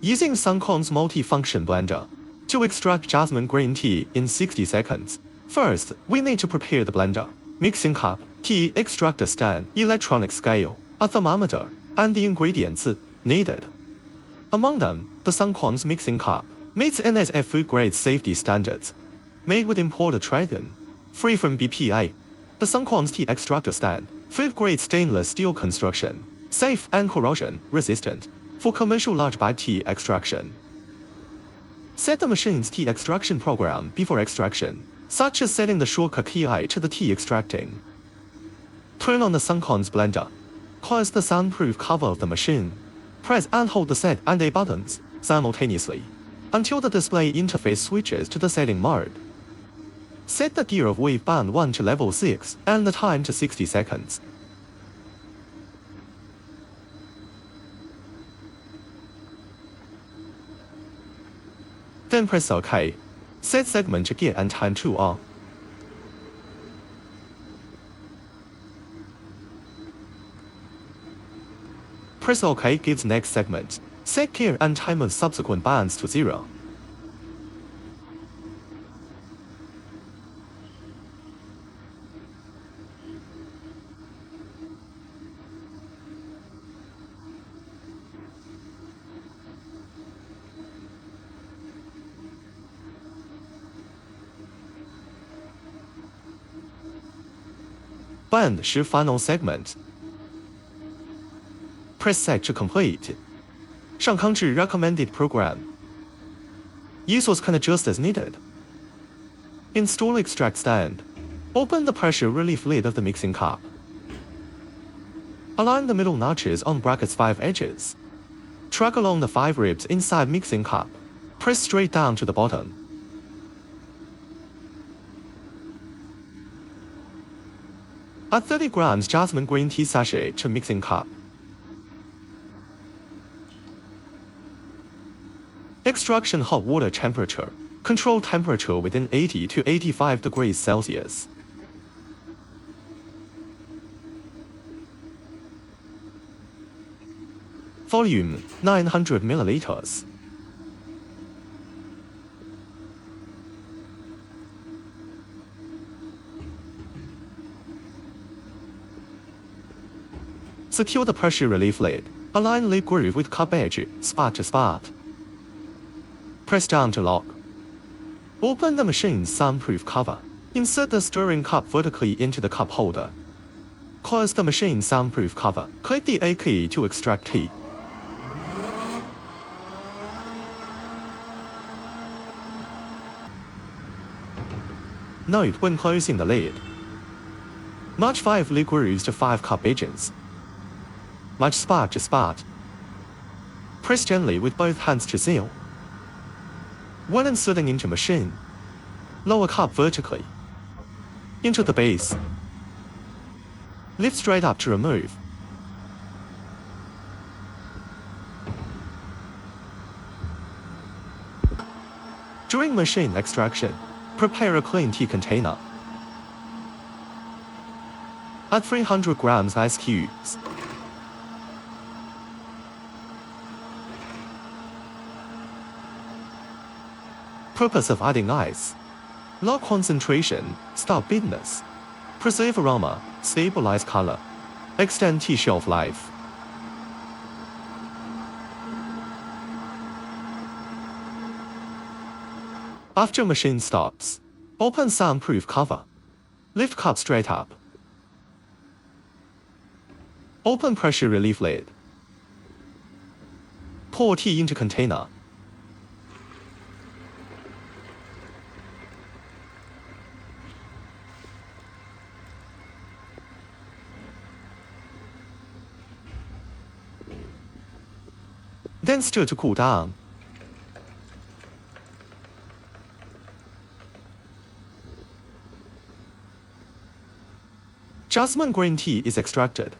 Using SUNKONZ multi-function blender to extract jasmine green tea in 60 seconds. First, we need to prepare the blender. Mixing cup, tea extractor stand, electronic scale, a thermometer, and the ingredients needed. Among them, the SUNKONZ mixing cup meets NSF food grade safety standards, made with imported trigon, free from BPA. The SUNKONZ tea extractor stand, food grade stainless steel construction, safe and corrosion resistant, for commercial large bag tea extraction. Set the machine's tea extraction program before extraction, such as setting the shortcut key to the tea extracting. Turn on the SUNKONZ blender. Close the soundproof cover of the machine. Press and hold the set and A buttons simultaneously until the display interface switches to the setting mode. Set the gear of wave band 1 to level 6 and the time to 60 seconds. Then press OK. Set segment to gear and time to on. Press OK gives next segment. Set gear and time of subsequent bands to 0. Band 是 final segment. Press set to complete. 上康至 recommended program. Users can adjust as needed. Install extract stand. Open the pressure relief lid of the mixing cup. Align the middle notches on bracket's 5 edges. Track along the 5 ribs inside mixing cup. Press straight down to the bottom. Add 30 grams jasmine green tea sachet to mixing cup. Extraction hot water temperature. Control temperature within 80 to 85 degrees Celsius. Volume 900 milliliters. Secure the pressure relief lid. Align lid groove with cup edge, spot to spot. Press down to lock. Open the machine's soundproof cover. Insert the stirring cup vertically into the cup holder. Close the machine's soundproof cover. Click the A key to extract tea. Note when closing the lid. Match 5 lid grooves to 5 cup edges. Match spot to spot. Press gently with both hands to seal. When inserting into machine, lower cup vertically into the base. Lift straight up to remove. During machine extraction, prepare a clean tea container. Add 300 grams ice cubes. Purpose of adding ice: low concentration, stop bitterness, preserve aroma, stabilize color, extend tea shelf life. After machine stops, open soundproof cover. Lift cup straight up. Open pressure relief lid. Pour tea into container. Then stir to cool down. Jasmine green tea is extracted.